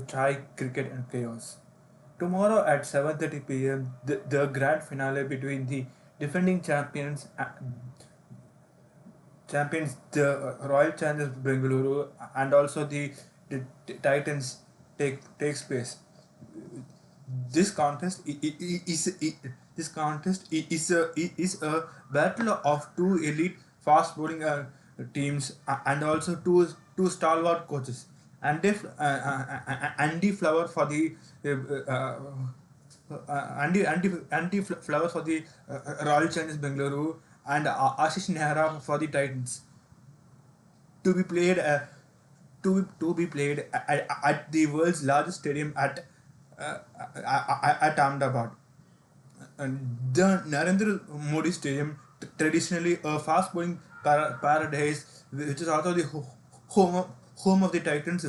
to chai, cricket, and chaos. Tomorrow at 7:30 p.m., the grand finale between the defending champions, the Royal Challengers Bengaluru, and also the Titans takes place. This contest this contest is a battle of two elite fast bowling teams and also two stalwart coaches. Andy Flower for the Andy Flower for the Royal Challengers Bengaluru and Ashish Nehra for the Titans to be played to be played at the world's largest stadium at Ahmedabad. The Narendra Modi Stadium, traditionally a fast bowling paradise, which is also the home of, home of the Titans,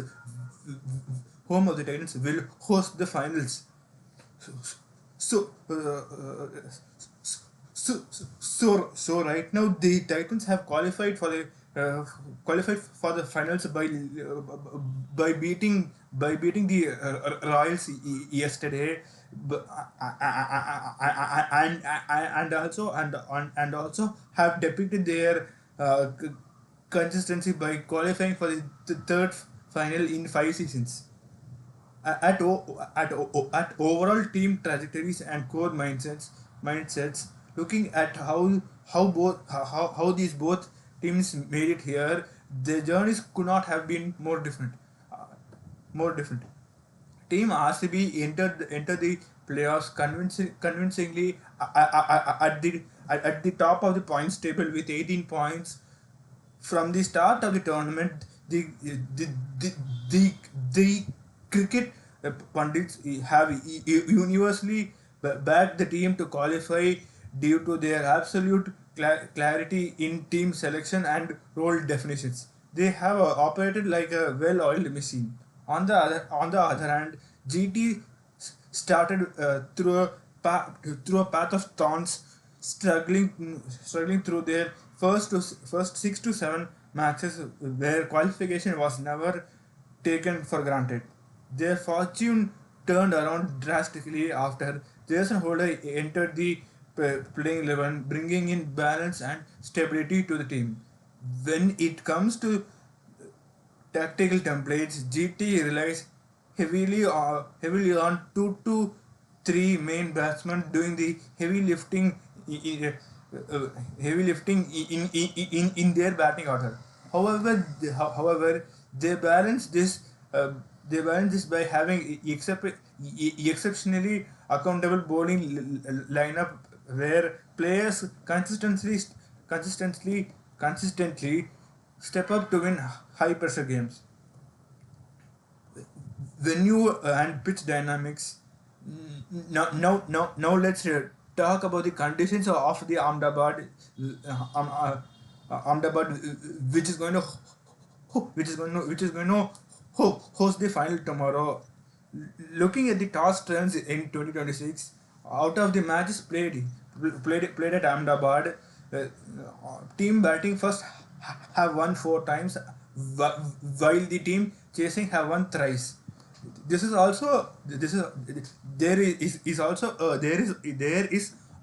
will host the finals. So, so right now the Titans have qualified for the finals by beating the Royals yesterday, and also have depicted their consistency by qualifying for the third final in 5 seasons. At overall team trajectories and core mindsets, looking at how these both teams made it here, their journeys could not have been more different. Team RCB entered the playoffs convincingly at the top of the points table with 18 points. From the start of the tournament, the, the, the, the cricket pundits have universally backed the team to qualify due to their absolute clarity in team selection and role definitions. They have operated like a well-oiled machine. On the other hand, GT started through a path of thorns, struggling through their first 6 to 7 matches where qualification was never taken for granted. Their fortune turned around drastically after Jason Holder entered the playing 11, bringing in balance and stability to the team. When it comes to tactical templates, GT relies heavily on 2 to 3 main batsmen doing the heavy lifting in their batting order. However, they balance this uh, by having exceptionally accountable bowling lineup where players consistently step up to win high pressure games. Venue and pitch dynamics. Now let's talk about the conditions of the Ahmedabad, which is going to host the final tomorrow. Looking at the toss trends in 2026, out of the matches played at Ahmedabad, team batting first have won 4 times, while the team chasing have won thrice. This is there is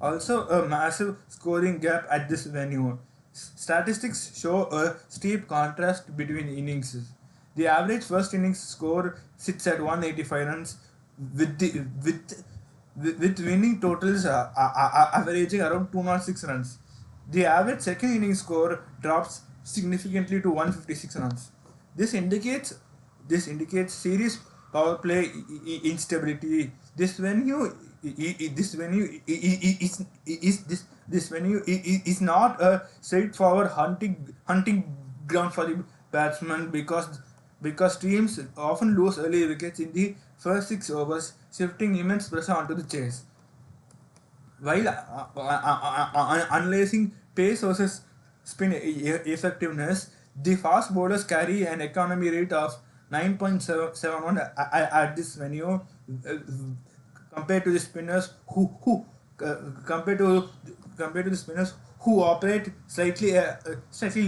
also a massive scoring gap at this venue. Statistics show a steep contrast between innings. The average first innings score sits at 185 runs, with the with winning totals averaging around 206 runs. The average second innings score drops significantly to 156 runs. This indicates this indicates serious power play instability. This venue is not a straightforward hunting ground for the batsman because teams often lose early wickets in the first 6 overs, shifting immense pressure onto the chase. While unlacing pace versus spin effectiveness, the fast bowlers carry an economy rate of 9.71 at this venue, compared to the spinners who compared to the spinners who operate slightly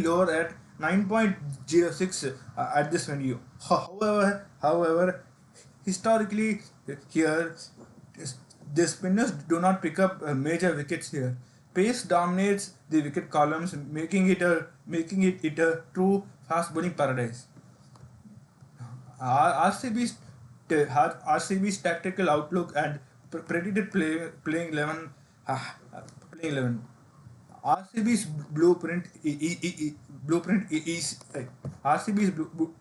lower at 9.06 at this venue. However, Historically, here the spinners do not pick up major wickets here. Pace dominates the wicket columns, making it a true fast bowling paradise. RCB's RCB's tactical outlook and predicted playing 11 playing 11. RCB's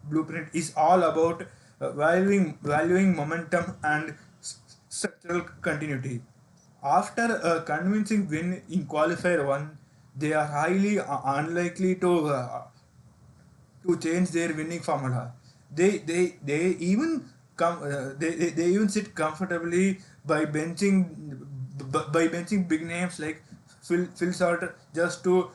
blueprint is all about valuing momentum and structural continuity. After a convincing win in qualifier 1, they are highly unlikely to change their winning formula. They even they even sit comfortably by benching big names like Phil Salter just to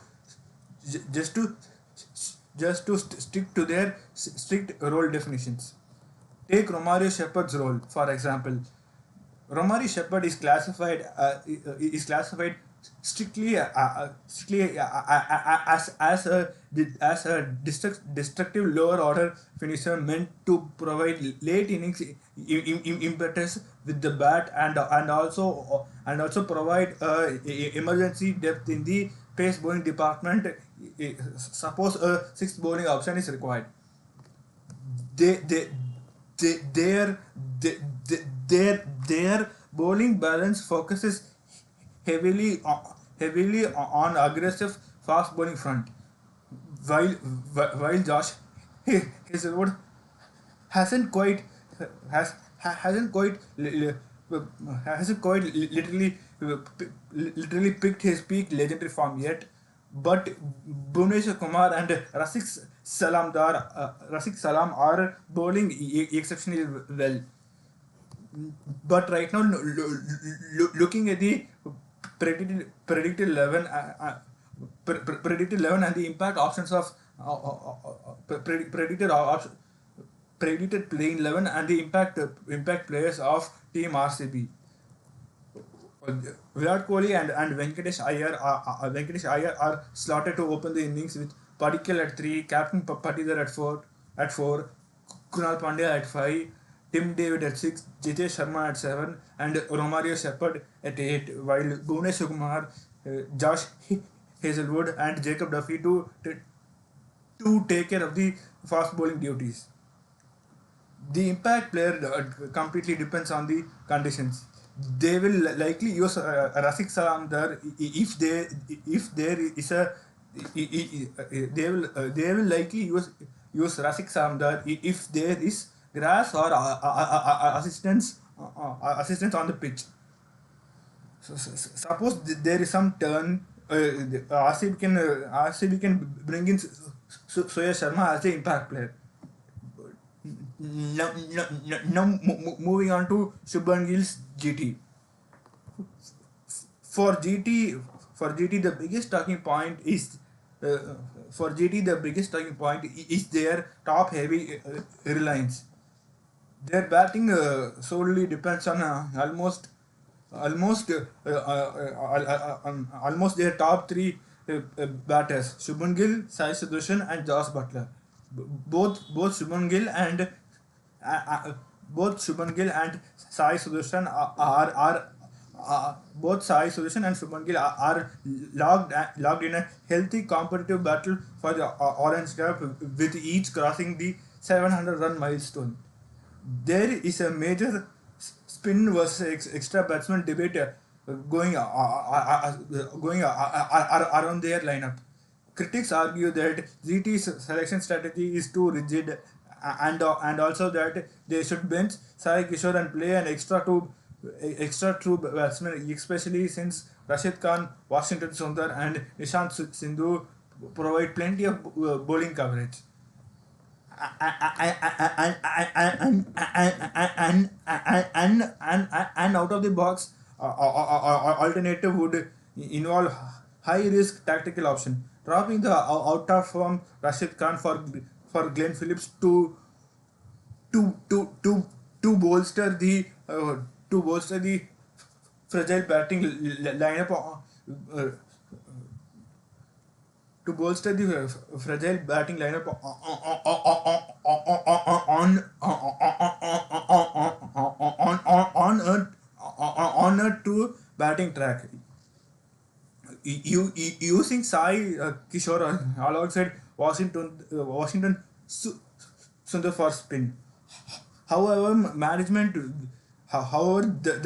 stick to their strict role definitions. Take Romario Shepard's role, for example. Romari Shepherd is classified strictly as a destructive lower order finisher meant to provide late innings impetus with the bat and also provide emergency depth in the pace bowling department. Suppose a sixth bowling option is required. they they they their they, they, their bowling balance focuses heavily on aggressive fast bowling front, while while Josh Hazelwood hasn't quite has hasn't quite hasn't quite literally picked his peak legendary form yet, but Bhuvneshwar Kumar and Razik Salam are bowling exceptionally well. But right now, looking at the predicted 11, predicted 11 and the impact options of predicted predicted playing 11 and the impact players of Team RCB. Virat Kohli and Venkatesh Iyer are slotted to open the innings with Padikkal at 3, Captain Patidar at 4, Kunal Pandya at 5, Tim David at 6, Jitesh Sharma at 7, and Romario Shepherd at 8, while Bhuvneshwar Kumar, Josh Hazelwood, and Jacob Duffy to take care of the fast bowling duties. The impact player completely depends on the conditions. They will likely use Rasik Salam there if there is a they will likely use Rasik Salam there if there is grass or assistance on the pitch. Suppose there is some turn, RCB can bring in Suyash Sharma as the impact player. Now, moving on to Shubman Gill's GT. For GT, for GT, the biggest talking point is uh, for GT the biggest talking point is their top heavy reliance. Their batting solely depends on almost almost their top three batters: Shubman Gill, Sai Sudarshan, and Josh Butler. Both Shubman Gill and both Shubman Gill and Sai Sudarshan both Sai Sudarshan and Shubman Gill are logged in a healthy competitive battle for the orange cap, with each crossing the 700 run milestone. There is a major spin versus extra batsman debate around their lineup. Critics argue that GT's selection strategy is too rigid, and also that they should bench Sai Kishore and play an extra two batsmen, especially since Rashid Khan, Washington Sundar, and Nishant Sindhu provide plenty of bowling coverage. And out of the box alternative would involve high risk tactical option, dropping the out of form Rashid Khan for Glenn Phillips to to to to bolster the fragile batting lineup uh, to bolster the fragile batting lineup on a two batting track. Using Sai Kishore alongside Washington Sundar for spin. However, the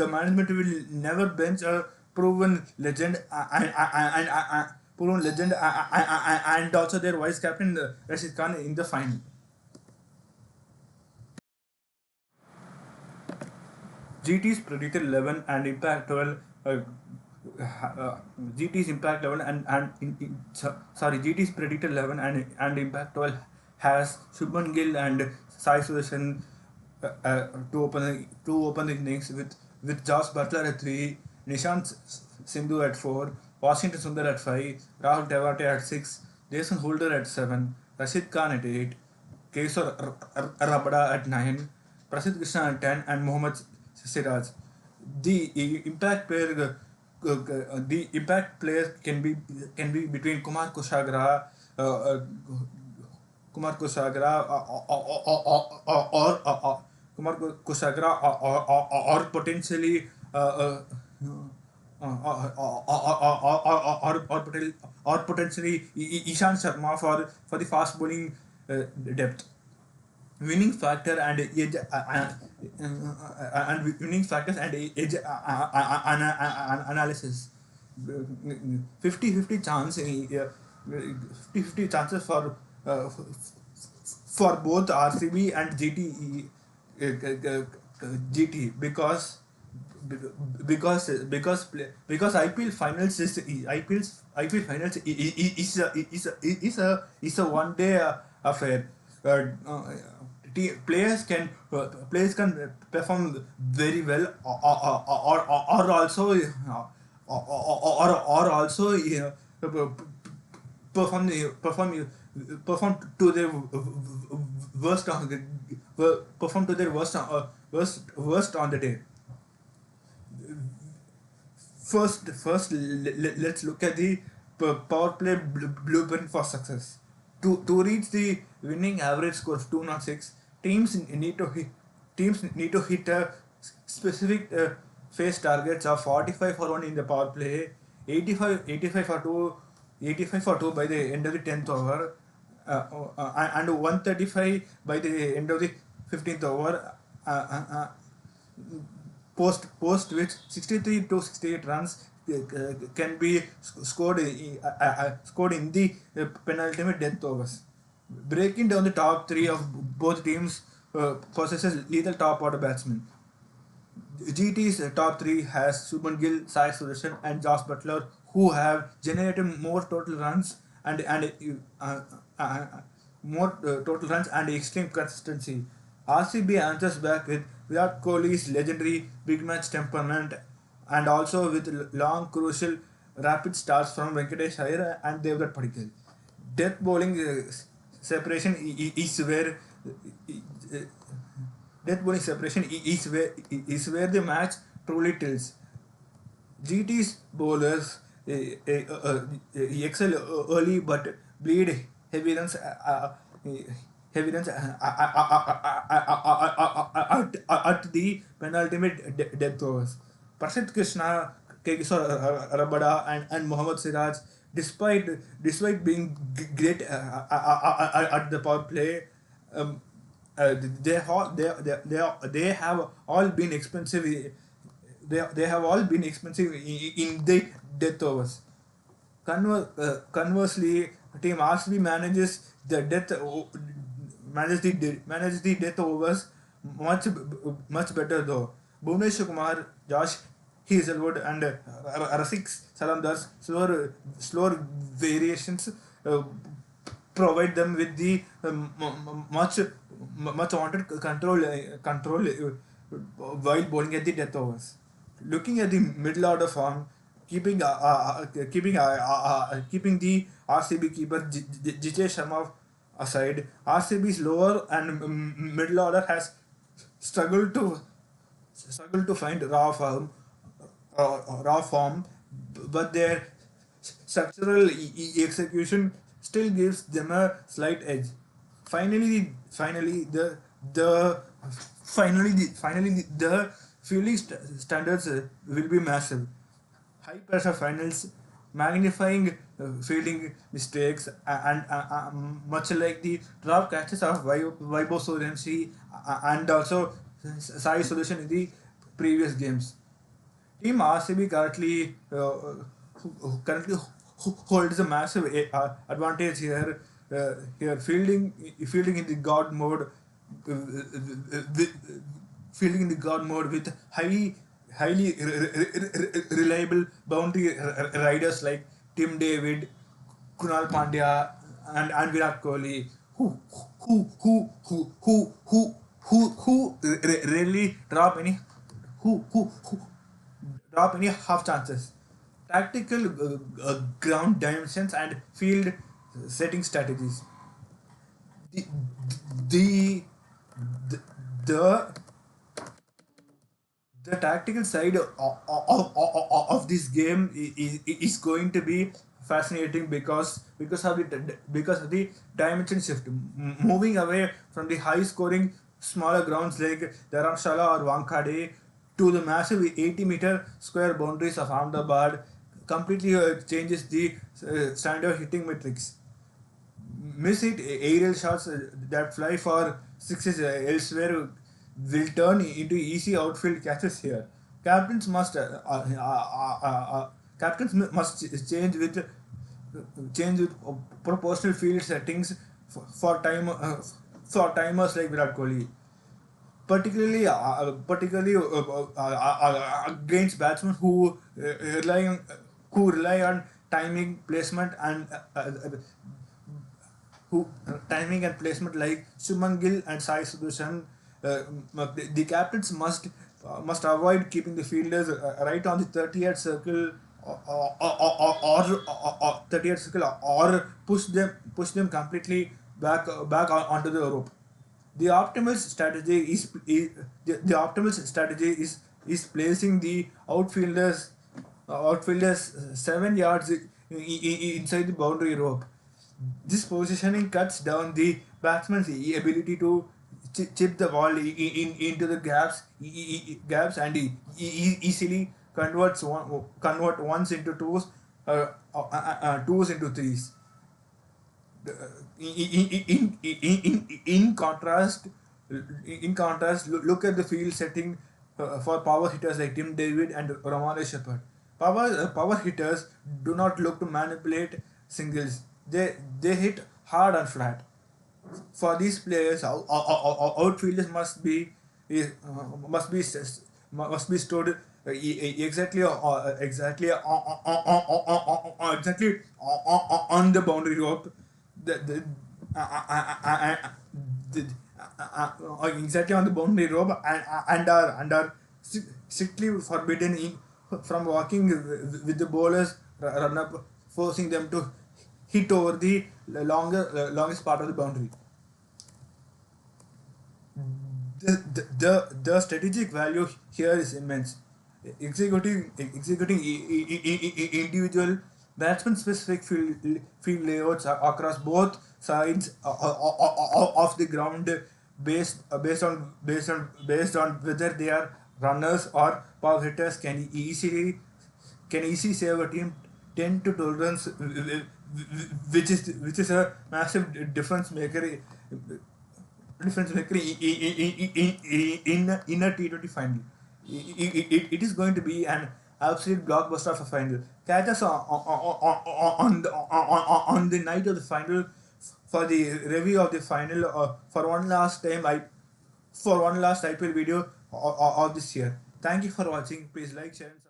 management will never bench a proven legend and also their vice captain Rashid Khan in the final. GT's predicted 11 and impact 12. GT's impact 11 GT's predicted 11 and impact 12 has Shubman Gill and Sai Sudarshan to open the innings with Josh Butler at 3, Nishant Sindhu at 4, Washington Sundar at 5, Rahul Tewate at 6, Jason Holder at 7, Rashid Khan at 8, Kesar Rabada at 9, Prasidh Krishna at 10, and Mohammad Siraj. The impact player, the impact players can be between Kumar Kusagra or Kumar Kusagra or potentially or potentially Ishan Sharma for the fast bowling depth. Winning factor and edge and winning factors and edge analysis. 50-50 chance 50-50 chances for both RCB and GT because IPL finals is a one day affair. Players can perform very well or also perform perform to their worst on perform to their worst on the day. First, let's look at the power play blueprint for success. To reach the winning average score of 206, teams need to hit a specific phase targets of 45 for 1 in the power play, 85 for 2, 85 for 2 by the end of the 10th over, and 135 by the end of the 15th over. Post which 63 to 68 runs can be scored in the penultimate death overs. Breaking down the top three of both teams possesses lethal top order batsmen. GT's top three has Shubman Gill, Sai Sudarshan, and Josh Butler, who have generated more total runs and extreme consistency. RCB answers back with Virat Kohli's legendary big match temperament and also with long, crucial, rapid starts from Venkatesh Iyer and Devdutt Padikkal. Death bowling separation is where the match truly tilts. GT's bowlers excel early but bleed heavy runs at the penultimate death overs. Prasidh Krishna, Kesar Rabada, and Mohammad Siraj, despite being great at the power play, they have all been expensive. They have all been expensive in the death overs. Conversely, team RCB manages the death overs much better though. Bhuvneshwar Kumar, Josh Hazelwood, and Rasik Salamdar's slower variations provide them with the much wanted control while bowling at the death overs. Looking at the middle order form, keeping the RCB keeper Jijesh Sharma aside, RCB's lower and middle order has struggled to find raw form, but their structural execution still gives them a slight edge. Finally, the Fielding standards will be massive. High pressure finals, magnifying fielding mistakes, and much like the drop catches of Vibo Sorensi and also Sai Solution in the previous games. Team RCB currently holds a massive advantage here. Here, fielding in the god mode, uh, uh, fielding in the god mode with highly reliable boundary riders like Tim David, Kunal Pandya, and Virat Kohli, who rarely who drop any half chances. Tactical ground dimensions and field setting strategies. The the the, the the tactical side of this game is going to be fascinating because of the dimension shift, moving away from the high scoring smaller grounds like Dharamshala or Wankhede to the massive 80-meter square boundaries of Ahmedabad completely changes the standard hitting metrics. Miss hit aerial shots that fly for sixes elsewhere will turn into easy outfield catches here. Captains must uh, uh, uh, uh, uh, captains must change with proportional field settings for timers like Virat Kohli, particularly against batsmen who rely on timing placement and who timing and placement like Suman Gill and Sai Sudarshan. The captains must avoid keeping the fielders right on the 30th circle or 30th circle or push them completely back onto the rope. The optimal strategy the optimal strategy is placing the outfielders 7 yards inside the boundary rope. This positioning cuts down the batsman's ability to chip the ball into the gaps and easily convert ones into twos, twos into threes. In contrast, look at the field setting for power hitters like Tim David and Ramana Shepherd. Power hitters do not look to manipulate singles. They hit hard and flat. For these players, outfielders must be stored exactly on the boundary rope. The, the, exactly on the boundary rope and are strictly forbidden from walking with the bowlers run up, forcing them to hit over the longest part of the boundary. The strategic value here is immense. Executing individual batsman specific field layouts across both sides of the ground based on whether they are runners or power hitters can easily save a team 10 to 12 runs, which is a massive difference maker in a T20 final. It is going to be an absolute blockbuster of a final. Catch us on the night of the final for the review of the final for one last IPL video of this year. Thank you for watching. Please like, share, and subscribe.